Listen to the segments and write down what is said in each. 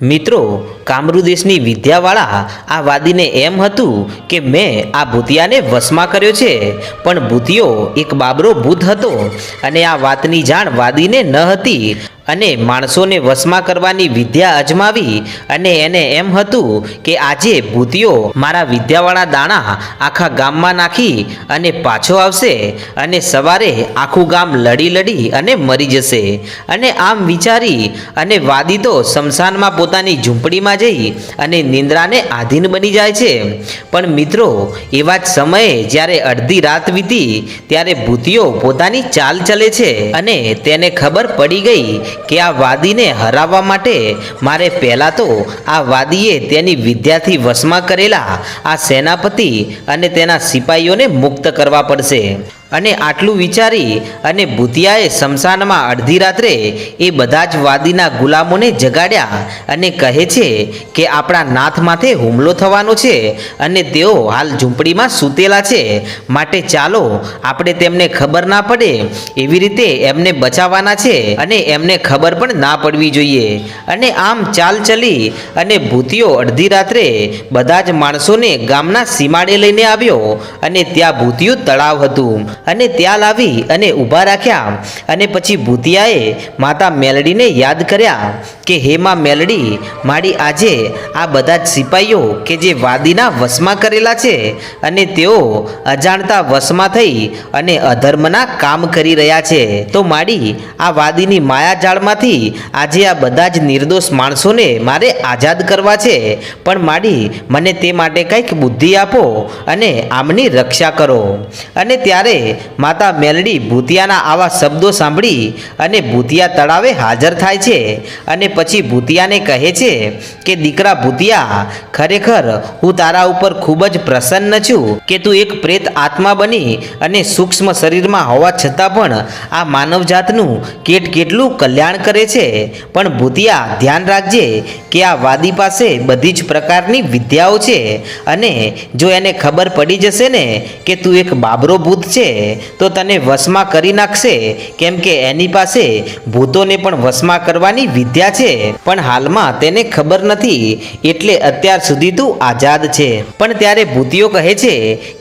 મિત્રો, કામરૂ દેશની વિદ્યાવાળા આ વાદીને એમ હતું કે મેં આ ભૂતિયાને વશમાં કર્યો છે, પણ ભૂતિયો એક બાબરો ભૂત હતો અને આ વાતની જાણ વાદીને ન હતી અને માણસોને વશમાં કરવાની વિદ્યા અજમાવી અને એને એમ હતું કે આજે ભૂતિયો મારા વિદ્યાવાળા દાણા આખા ગામમાં નાખી અને પાછો આવશે અને સવારે આખું ગામ લડી અને મરી જશે। અને આમ વિચારી અને વાદી તો શમશાનમાં પોતાની ઝૂંપડીમાં જઈ અને નિંદ્રાને આધીન બની જાય છે। પણ મિત્રો, એવા જ સમયે જ્યારે અડધી રાત વીતી ત્યારે ભૂતિયો પોતાની ચાલ ચલે છે અને તેને ખબર પડી ગઈ કે આ વાદીને હરાવવા માટે મારે પહેલાં તો આ વાદીએ તેની વિદ્યાથી વશમાં કરેલા આ સેનાપતિ અને તેના સિપાહીઓને મુક્ત કરવા પડશે। અને આટલું વિચારી અને ભૂતિયાએ શમશાનમાં અડધી રાત્રે એ બધા જ વાદીના ગુલામોને જગાડ્યા અને કહે છે કે આપણા નાથ માથે હુમલો થવાનો છે અને તેઓ હાલ ઝૂંપડીમાં સૂતેલા છે, માટે ચાલો આપણે તેમને ખબર ના પડે એવી રીતે એમને બચાવવાના છે અને એમને ખબર પણ ના પડવી જોઈએ। અને આમ ચાલ ચલી અને ભૂતિયો અડધી રાત્રે બધા જ માણસોને ગામના સીમાડે લઈને આવ્યો અને ત્યાં ભૂતિયું તળાવ હતું અને ત્યાં લાવી અને ઊભા રાખ્યા। અને પછી ભૂતિયાએ માતા મેલડીને યાદ કર્યા કે હે માં મેલડી, મારી આજે આ બધા જ સિપાહીઓ કે જે વાદીના વશમાં કરેલા છે અને તેઓ અજાણતા વશમાં થઈ અને અધર્મના કામ કરી રહ્યા છે, તો માડી આ વાદીની માયાજાળમાંથી આજે આ બધા જ નિર્દોષ માણસોને મારે આઝાદ કરવા છે, પણ માડી મને તે માટે કંઈક બુદ્ધિ આપો અને આમની રક્ષા કરો। અને ત્યારે માતા મેલડી ભૂતિયાના આવા શબ્દો સાંભળી અને ભૂતિયા તળાવે હાજર થાય છે અને પછી ભૂતિયાને કહે છે કે દીકરા ભૂતિયા, ખરેખર હું તારા ઉપર ખૂબ જ પ્રસન્ન છું કે તું એક પ્રેત આત્મા બની અને સૂક્ષ્મ શરીરમાં હોવા છતાં પણ આ માનવજાતનું કેટલું કલ્યાણ કરે છે। પણ ભૂતિયા, ધ્યાન રાખજે કે આ વાદી પાસે બધી જ પ્રકારની વિદ્યાઓ છે અને જો એને ખબર પડી જશે ને કે તું એક બાબરો ભૂત છે તો તને વશમાં કરી નાખશે, કેમ કે એની પાસે ભૂતોને પણ વશમાં કરવાની વિદ્યા છે, પણ હાલમાં તેને ખબર નથી, એટલે અત્યાર સુધી તું આઝાદ છે। પણ ત્યારે ભૂતિયો કહે છે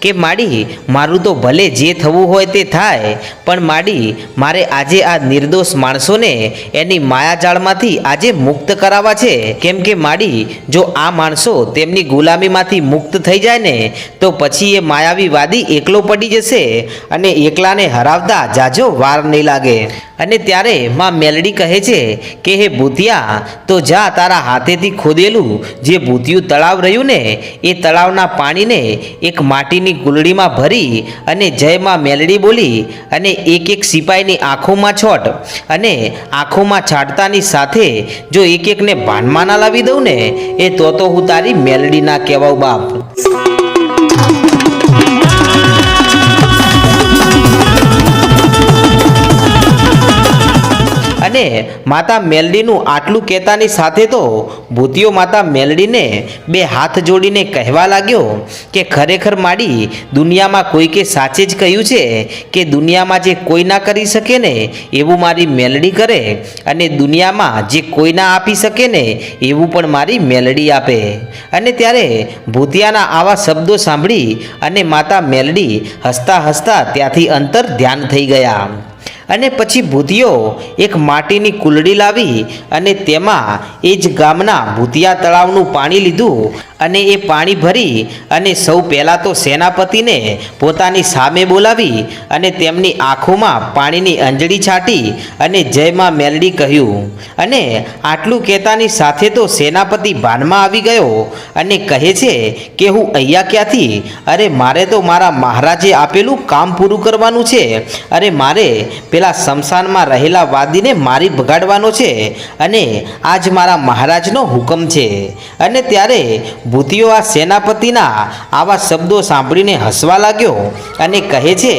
કે માડી, મારું તો ભલે જે થવું હોય તે થાય, પણ માડી મારે આજે આ નિર્દોષ માણસોને એની માયાજાળમાંથી આજે મુક્ત કરાવવા છે, કેમ કે માડી જો આ માણસો તેમની ગુલામીમાંથી મુક્ત થઈ જાય ને તો પછી એ માયાવી વાદી એકલો પડી જશે અને એકલાને હરાવતા જાજો વાર નહીં લાગે। અને ત્યારે માં મેલડી કહે છે કે હે ભૂતિયા, તો જા તારા હાથેથી ખોદેલું જે ભૂતિયું તળાવ રહ્યું ને એ તળાવના પાણીને એક માટીની કુલડીમાં ભરી અને જય માં મેલડી બોલી અને એક સિપાહીની આંખોમાં છોટ અને આંખોમાં છાંટતાની સાથે જો એકને ભાનમાં ના લાવી દઉં ને એ તો હું તારી મેલડી ના કહેવાઉં બાપ। અને માતા મેલડીનું આટલું કહેતાની સાથે તો ભૂતિયો માતા મેલડીને બે હાથ જોડીને કહેવા લાગ્યો કે ખરેખર માડી, દુનિયામાં કોઈકે સાચે જ કહ્યું છે કે દુનિયામાં જે કોઈ ના કરી શકે ને એવું મારી મેલડી કરે અને દુનિયામાં જે કોઈ ના આપી શકે ને એવું પણ મારી મેલડી આપે। અને ત્યારે ભૂતિયાના આવા શબ્દો સાંભળી અને માતા મેલડી હસતા હસતા ત્યાંથી અંતર ધ્યાન થઈ ગયા। અને પછી ભૂતિયો એક માટીની કુલડી લાવી અને તેમાં એ જ ગામના ભૂતિયા તળાવનું પાણી લીધું અને એ પાણી ભરી અને સૌ પહેલાં તો સેનાપતિને પોતાની સામે બોલાવી અને તેમની આંખોમાં પાણીની અંજળી છાંટી અને જય માં મેલડી કહ્યું। અને આટલું કહેતાની સાથે તો સેનાપતિ ભાનમાં આવી ગયો અને કહે છે કે હું અહીંયા ક્યાંથી, અરે મારે તો મારા મહારાજે આપેલું કામ પૂરું કરવાનું છે, અરે મારે પેલા શમશાનમાં રહેલા વાદીને મારી ભગાડવાનો છે અને આજ મારા મહારાજનો હુકમ છે। અને ત્યારે ભૂતિયો આ સેનાપતિના આવા શબ્દો સાંભળીને હસવા લાગ્યો અને કહે છે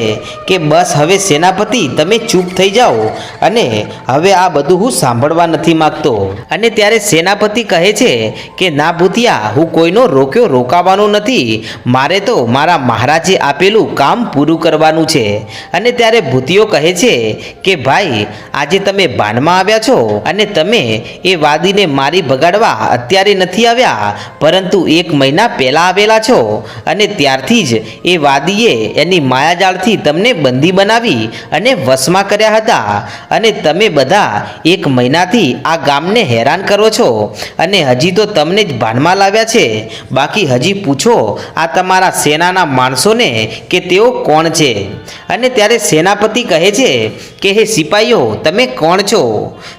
કે બસ હવે સેનાપતિ તમે ચૂપ થઈ જાઓ અને હવે આ બધું હું સાંભળવા નથી માગતો. અને ત્યારે સેનાપતિ કહે છે કે ના ભૂતિયા, હું કોઈનો રોકાવાનો નથી, મારે તો મારા મહારાજે આપેલું કામ પૂરું કરવાનું છે. અને ત્યારે ભૂતિયો કહે છે કે ભાઈ, આજે તમે ભાનમાં આવ્યા છો અને તમે એ વાદીને મારી ભગાડવા અત્યારે નથી આવ્યા, પરંતુ 1 મહિના પહેલા આવેલા છો અને ત્યારથી જ એ વાદીએ એની માયાજાળથી તમને બંદી બનાવી અને વશમાં કર્યા હતા. અને તમે બધા 1 મહિનાથી આ ગામને હેરાન કરો છો અને હજી તો તમને જ ભાનમાં લાવ્યા છે. બાકી હજી પૂછો આ તમારા સેનાના માણસોને કે તેઓ કોણ છે. અને ત્યારે સેનાપતિ કહે છે કે હે સિપાઈઓ, તમે કોણ છો?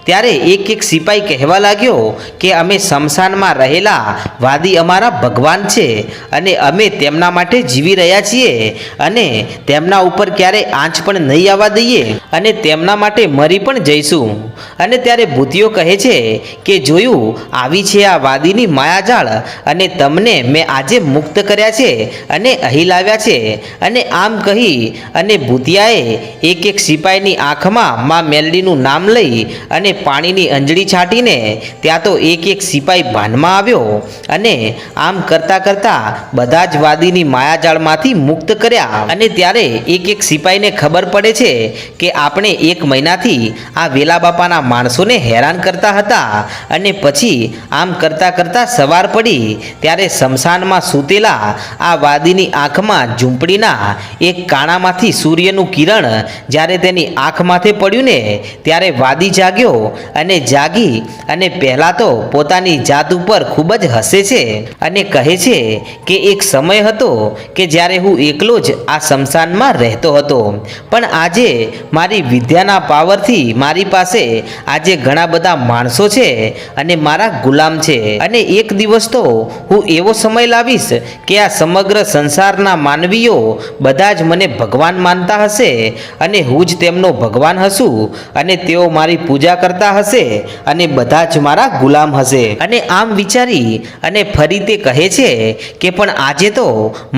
ત્યારે એક સિપાઈ કહેવા લાગ્યો કે અમે શમશાનમાં રહેલા વાદી અમારા ભગવાન છે અને અમે તેમના માટે જીવી રહ્યા છીએ અને તેમના ઉપર ક્યારેય આંચ પણ નહીં આવવા દઈએ અને તેમના માટે મરી પણ જઈશું. અને ત્યારે ભૂતિયો કહે છે કે જોયું, આવી છે આ વાદીની માયાજાળ અને તમને મેં આજે મુક્ત કર્યા છે અને અહીં લાવ્યા છે. અને આમ કહી અને ભૂતિયાએ એક સિપાઈની આંખમાં માં મેલડીનું નામ લઈ અને પાણીની અંજળી છાંટીને ત્યાં તો એક સિપાઈ ભાનમાં આવ્યો અને આમ કરતાં કરતાં બધા જ વાદીની માયાજાળમાંથી મુક્ત કર્યા. અને ત્યારે એક સિપાઈને ખબર પડે છે કે આપણે 1 મહિનાથી આ વેલા બાપાના માણસોને હેરાન કરતા હતા. અને પછી આમ કરતાં કરતાં સવાર પડી ત્યારે શમશાનમાં સૂતેલા આ વાદીની આંખમાં ઝૂંપડીના એક કાણામાંથી સૂર્યનું કિરણ જ્યારે તેની આંખ માથે પડ્યું ને ત્યારે વાદી જાગ્યો અને જાગી અને પહેલાં તો પોતાની જાત ઉપર ખૂબ જ હસે છે અને કહે છે કે એક સમય હતો કે જ્યારે હું એકલો જ આ શમશાનમાં રહેતો હતો, પણ આજે મારી વિદ્યાના પાવરથી મારી પાસે આજે ઘણા બધા માણસો છે અને મારા ગુલામ છે. અને એક દિવસ તો હું એવો સમય લાવીશ કે આ સમગ્ર સંસારના માનવીઓ બધા જ મને ભગવાન માનતા હશે અને હું જ તેમનો ભગવાન હશું અને તેઓ મારી પૂજા કરતા હશે અને બધા જ મારા ગુલામ હશે. અને આમ વિચારી અને ફરી તે કહે છે કે પણ આજે તો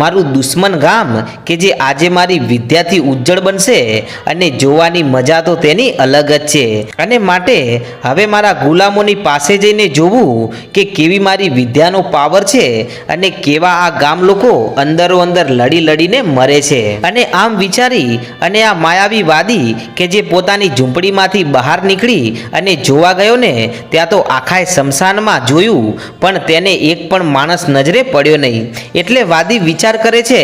મારું દુશ્મન ગામ કે જે આજે મારી વિદ્યાથી ઉજ્જળ બનશે અને જોવાની મજા તો તેની અલગ જ છે. અને માટે હવે મારા ગુલામોની પાસે જઈને જોવું કે કેવી મારી વિદ્યાનો પાવર છે અને કેવા આ ગામ લોકો અંદરો અંદર લડીને મરે છે. અને આમ વિચારી અને આ માયાવી વાદી કે જે પોતાની ઝૂંપડીમાંથી બહાર નીકળી અને જોવા ગયો ને ત્યાં તો આખા શમશાનમાં જોયું પણ તેને એક પણ માણસ નજરે પડ્યો નહીં. એટલે વાદી વિચાર કરે છે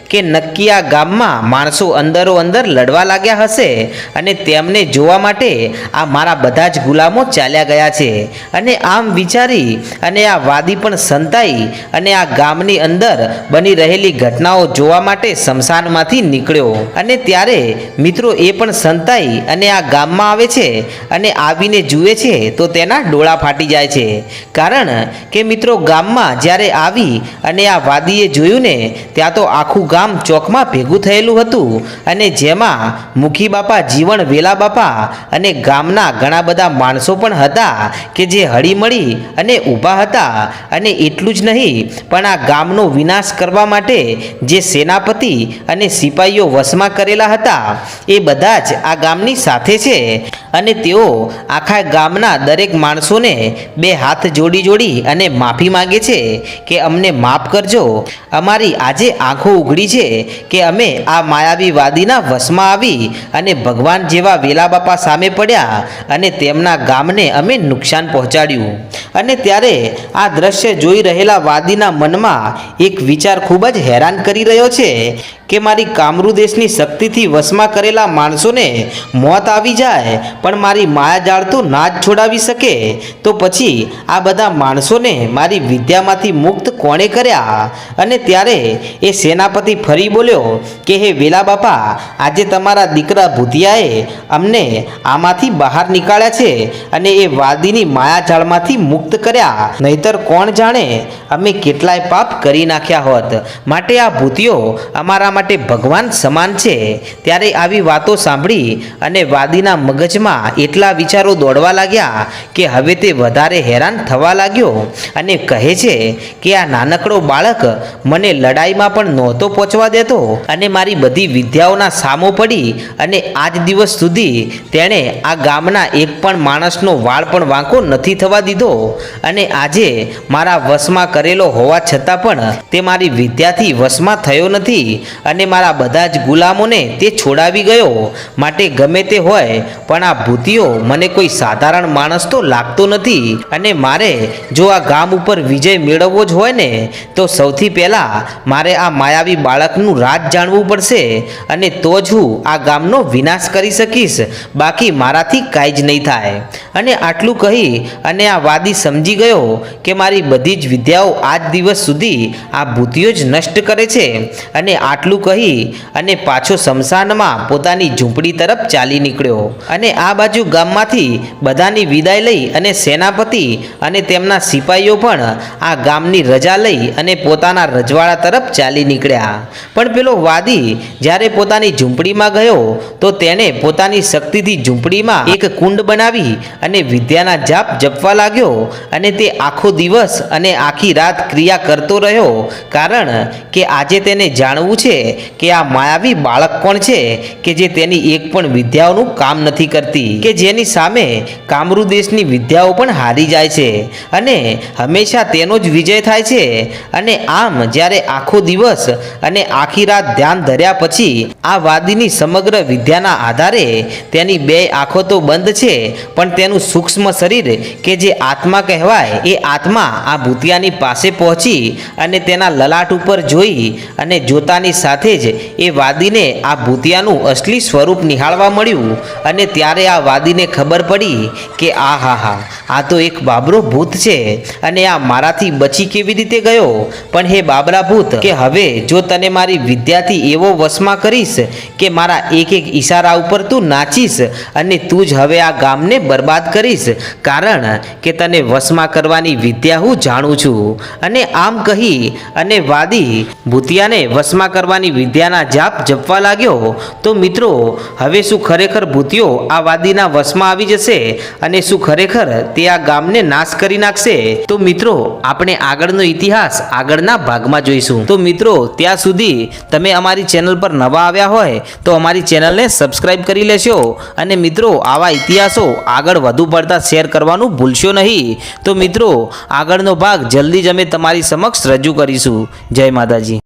કે નક્કી આ ગામમાં માણસો અંદરો અંદર લડવા લાગ્યા હશે અને તેમને જોવા માટે આ મારા બધા જ ગુલામો ચાલ્યા ગયા છે. અને આમ વિચારી અને આ વાદી પણ સંતાઈ અને આ ગામની અંદર બની રહેલી ઘટનાઓ જોવા માટે શમશાનમાંથી નીકળ્યો. અને ત્યારે મિત્રો એ પણ સંતાઈ અને આ ગામમાં આવે છે અને આવીને જુએ છે તો તેના ડોળા ફાટી જાય છે. કારણ કે મિત્રો ગામમાં જ્યારે આવી અને આ વાદીએ જોયું ને ત્યાં તો આખું ગામ ચોકમાં ભેગું થયેલું હતું અને જેમાં મુખી બાપા જીવણ વેલા બાપા અને ગામના ઘણા બધા માણસો પણ હતા કે જે હળીમળી અને ઊભા હતા. અને એટલું જ નહીં પણ આ ગામનો વિનાશ કરવા માટે જે સેનાપતિ અને સિપાહીઓ વશમાં કરેલા હતા એ બધા જ આ ગામની સાથે છે. અને તેઓ આખા ગામના દરેક માણસોને 2 હાથ જોડી અને માફી માંગે છે કે અમને માફ કરજો, અમારી આજે આંખો ઉઘડી છે કે અમે આ માયાવી વાદીના વશમાં આવી અને ભગવાન જેવા વેલા બાપા સામે પડ્યા અને તેમના ગામને અમે નુકસાન પહોંચાડ્યું. અને ત્યારે આ દ્રશ્ય જોઈ રહેલા વાદીના મનમાં એક વિચાર ખૂબ જ હેરાન કરી રહ્યો છે કે મારી કામરૂ દેશની શક્તિથી વશમાં કરેલા માણસોને મોત આવી જાય પણ મારી માયાજાળ તો ના જ છોડાવી શકે, તો પછી આ બધા માણસોને મારી વિદ્યામાંથી મુક્ત કોણે કર્યા? અને ત્યારે એ સેનાપતિ ફરી બોલ્યો કે હે વેલા બાપા, આજે તમારા દીકરા ભૂતિયાએ અમને આમાંથી બહાર નીકાળ્યા છે અને એ વાદીની માયાજાળમાંથી મુક્ત કર્યા, નહીતર કોણ જાણે અમે કેટલાય પાપ કરી નાખ્યા હોત. માટે આ ભૂતિયો અમારા માટે ભગવાન સમાન છે. ત્યારે આવી વાતો સાંભળી અને વાદીના મગજમાં એટલા વિચારો દોડવા લાગ્યા કે હવે તે વધારે હેરાન થવા લાગ્યો અને કહે છે છે કે આ નાનકડો બાળક મને લડાઈમાં પણ નહોતો પહોંચવા દેતો અને મારી બધી વિદ્યાઓના સામો પડી અને આજ દિવસ સુધી તેણે આ ગામના એક પણ માણસનો વાળ પણ વાંકો નથી થવા દીધો અને આજે મારા વશમાં કરેલો હોવા છતાં પણ તે મારી વિદ્યાથી વશમાં થયો નથી અને મારા બધા જ ગુલામોને તે છોડાવી ગયો. માટે ગમે તે હોય પણ આ ભૂતિયો મને કોઈ સાધારણ માણસ તો લાગતો નથી અને મારે જો આ ગામ ઉપર વિજય મેળવવો જ હોય ને તો સૌથી પહેલાં મારે આ માયાવી બાળકનું રાજ જાણવું પડશે અને તો જ હું આ ગામનો વિનાશ કરી શકીશ, બાકી મારાથી કાંઈ જ નહીં થાય. અને આટલું કહી અને આ વાદી સમજી ગયો કે મારી બધી જ વિદ્યાઓ આજ દિવસ સુધી આ ભૂતિયો જ નષ્ટ કરે છે અને આટલું કહી અને પાછો શમશાનમાં પોતાની ઝૂંપડી તરફ ચાલી નીકળ્યો. અને આ બાજુ ગામમાંથી બધાની વિદાય લઈ અને સેનાપતિ અને તેમના સિપાહીઓ પણ આ ગામની રજા લઈ અને પોતાના રજવાડા તરફ ચાલી નીકળ્યા. પણ પેલો વાદી જ્યારે પોતાની ઝૂંપડીમાં ગયો તો તેણે પોતાની શક્તિથી ઝૂંપડીમાં એક કુંડ બનાવી અને વિદ્યાના જાપ જપવા લાગ્યો અને તે આખો દિવસ અને આખી રાત ક્રિયા કરતો રહ્યો, કારણ કે આજે તેને જાણવું છે કે આ માયાવી બાળક કોણ છે કે જે તેની એક પણ વિદ્યાઓનું કામ નથી કરતી, કે જેની સામે કામરૂ દેશની વિદ્યાઓ પણ હારી જાય છે અને હંમેશા તેનો જ વિજય થાય છે. અને આમ જ્યારે આખો દિવસ અને આખી રાત ધ્યાન ધર્યા પછી આ વાદીની સમગ્ર વિદ્યાના આધારે તેની બે આંખો તો બંધ છે પણ તેનું સૂક્ષ્મ શરીર કે જે આત્મા કહેવાય એ આત્મા આ ભૂતિયાની પાસે પહોંચી અને તેના લલાટ ઉપર જોઈ અને જોતાની સાથે જ એ વાદીને આ ભૂતિયાનું અસલી સ્વરૂપ નિહાળવા મળ્યું. અને ત્યારે આ વાદીને ખબર પડી કે આ તો એક બાબરો ભૂત છે અને આ મારાથી બચી કેવી રીતે ગયો. પણ હે બાબરા ભૂત, કે હવે જો તને મારી વિદ્યાથી એવો વશમાં કરીશ કે મારા એક એક ઈશારા ઉપર તું નાચીશ અને તું જ હવે આ ગામને બરબાદ કરીશ, કારણ કે તને વશમાં કરવાની વિદ્યા હું જાણું છું. અને આમ કહી અને વાદી ભૂતિયાને વશમાં કરવાની વિદ્યાના જાપ જપવા લાગ્યો. તો મિત્રો, હવે શું ખરેખર ભૂતિયો આ વાદીના વશમાં આવી જશે અને શું ખરેખર તે આ ગામને નાશ કરી નાખશે? તો મિત્રો, આપણે આગળનો ઇતિહાસ આગળના ભાગમાં જોઈશું. તો મિત્રો, ત્યાં સુધી તમે અમારી ચેનલ પર નવા આવ્યા હોય તો અમારી ચેનલને સબસ્ક્રાઇબ કરી લેશો અને મિત્રો, આવા ઇતિહાસો આગળ વધુ પડતા શેર કરવાનું ભૂલશો નહીં. તો મિત્રો, આગળનો ભાગ જલ્દી જ અમે તમારી સમક્ષ રજૂ કરીશું. જય માતાજી.